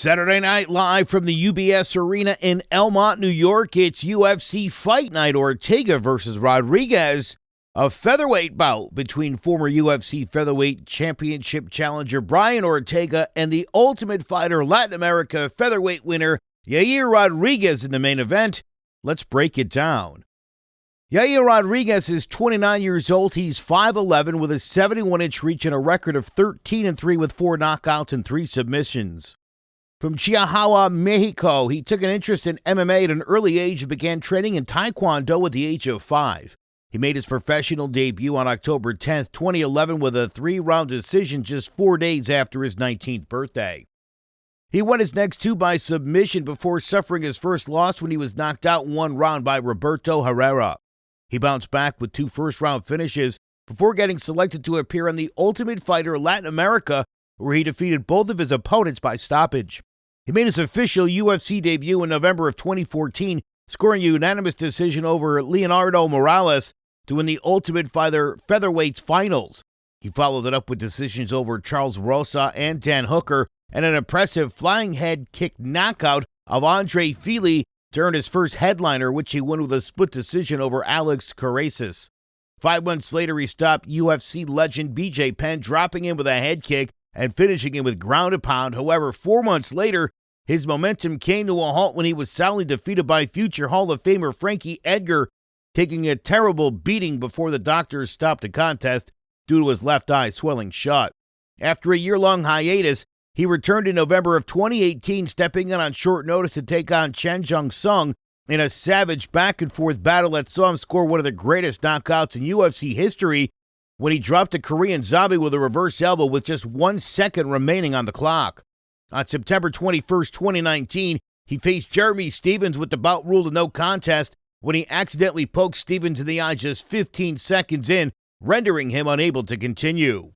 Saturday night live from the UBS Arena in Elmont, New York. It's UFC Fight Night. Ortega versus Rodríguez. A featherweight bout between former UFC Featherweight Championship challenger Brian Ortega and the Ultimate Fighter Latin America featherweight winner Yair Rodríguez in the main event. Let's break it down. Yair Rodríguez is 29 years old. He's 5'11" with a 71-inch reach and a record of 13-3 with 4 knockouts and 3 submissions. From Chihuahua, Mexico, he took an interest in MMA at an early age and began training in Taekwondo at the age of 5. He made his professional debut on October 10, 2011 with a 3-round decision just 4 days after his 19th birthday. He won his next 2 by submission before suffering his first loss when he was knocked out in 1 round by Roberto Herrera. He bounced back with 2 first-round finishes before getting selected to appear on the Ultimate Fighter Latin America, where he defeated both of his opponents by stoppage. He made his official UFC debut in November of 2014, scoring a unanimous decision over Leonardo Morales to win the Ultimate Fighter Featherweight Finals. He followed it up with decisions over Charles Rosa and Dan Hooker and an impressive flying head kick knockout of Andre Fili to earn his first headliner, which he won with a split decision over Alex Caceres. 5 months later, he stopped UFC legend BJ Penn, dropping him with a head kick and finishing him with ground and pound. However, 4 months later, his momentum came to a halt when he was soundly defeated by future Hall of Famer Frankie Edgar, taking a terrible beating before the doctors stopped the contest due to his left eye swelling shut. After a year-long hiatus, he returned in November of 2018, stepping in on short notice to take on Chan Sung Jung in a savage back-and-forth battle that saw him score one of the greatest knockouts in UFC history when he dropped a Korean zombie with a reverse elbow with just 1 second remaining on the clock. On September 21st, 2019, he faced Jeremy Stephens with the bout ruled a no contest when he accidentally poked Stephens in the eye just 15 seconds in, rendering him unable to continue.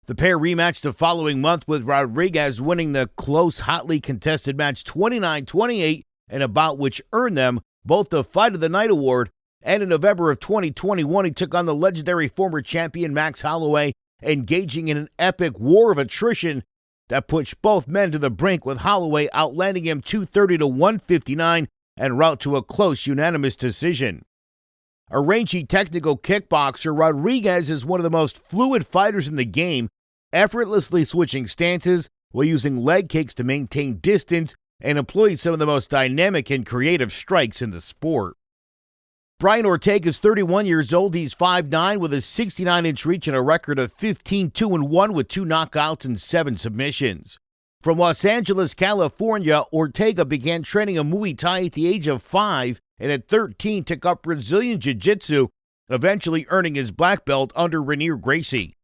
The pair rematched the following month, with Rodríguez winning the close, hotly contested match 29-28 in a bout which earned them both the Fight of the Night award. And in November of 2021, he took on the legendary former champion Max Holloway, engaging in an epic war of attrition that pushed both men to the brink, with Holloway outlanding him 230-159 en route to a close unanimous decision. A rangy technical kickboxer, Rodríguez is one of the most fluid fighters in the game, effortlessly switching stances while using leg kicks to maintain distance and employs some of the most dynamic and creative strikes in the sport. Brian Ortega is 31 years old. He's 5'9" with a 69-inch reach and a record of 15-2-1 with 2 knockouts and 7 submissions. From Los Angeles, California, Ortega began training in Muay Thai at the age of 5 and at 13 took up Brazilian Jiu-Jitsu, eventually earning his black belt under Rainier Gracie.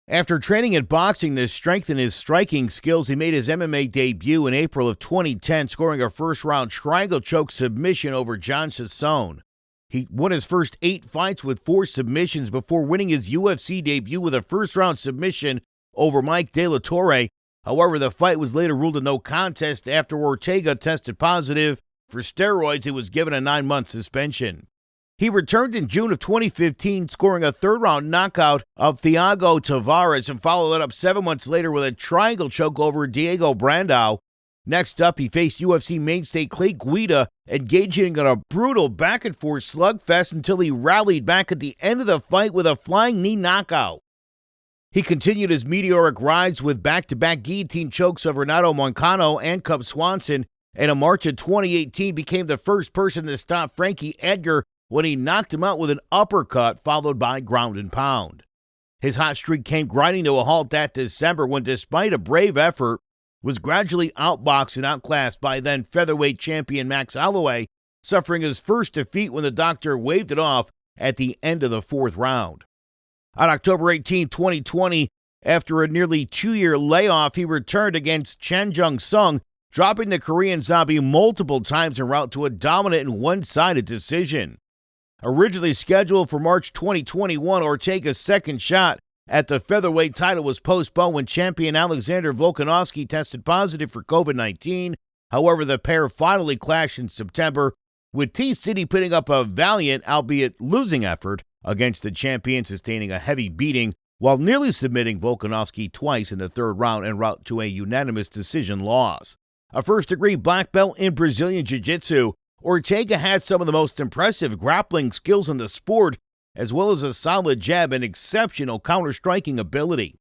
After training in boxing to strengthen his striking skills, he made his MMA debut in April of 2010, scoring a first-round triangle choke submission over Chan Sung Jung. He won his first 8 fights with 4 submissions before winning his UFC debut with a first-round submission over Mike De La Torre. However, the fight was later ruled a no contest after Ortega tested positive for steroids and was given a 9-month suspension. He returned in June of 2015, scoring a 3rd-round knockout of Thiago Tavares and followed it up 7 months later with a triangle choke over Diego Brandao. Next up, he faced UFC mainstay Clay Guida, engaging in a brutal back-and-forth slugfest until he rallied back at the end of the fight with a flying knee knockout. He continued his meteoric rise with back-to-back guillotine chokes of Renato Moicano and Cub Swanson, and in March of 2018 became the first person to stop Frankie Edgar when he knocked him out with an uppercut followed by ground and pound. His hot streak came grinding to a halt that December when, despite a brave effort, was gradually outboxed and outclassed by then featherweight champion Max Holloway, suffering his first defeat when the doctor waved it off at the end of the 4th round. On October 18, 2020, after a nearly 2-year layoff, he returned against Chan Sung Jung, dropping the Korean zombie multiple times en route to a dominant and one-sided decision. Originally scheduled for March 2021, Ortega's second shot at the featherweight title was postponed when champion Alexander Volkanovski tested positive for COVID-19. However, the pair finally clashed in September, with T-City putting up a valiant, albeit losing effort against the champion, sustaining a heavy beating while nearly submitting Volkanovski twice in the 3rd round en route to a unanimous decision loss. A first-degree black belt in Brazilian Jiu-Jitsu, Ortega had some of the most impressive grappling skills in the sport, as well as a solid jab and exceptional counter-striking ability.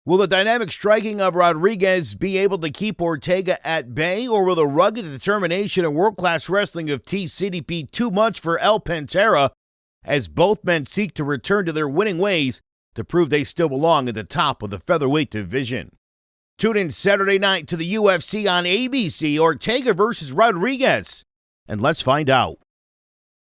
Will the dynamic striking of Rodríguez be able to keep Ortega at bay, or will the rugged determination and world-class wrestling of T-City be too much for El Pantera, as both men seek to return to their winning ways to prove they still belong at the top of the featherweight division? Tune in Saturday night to the UFC on ABC, Ortega versus Rodríguez, and let's find out.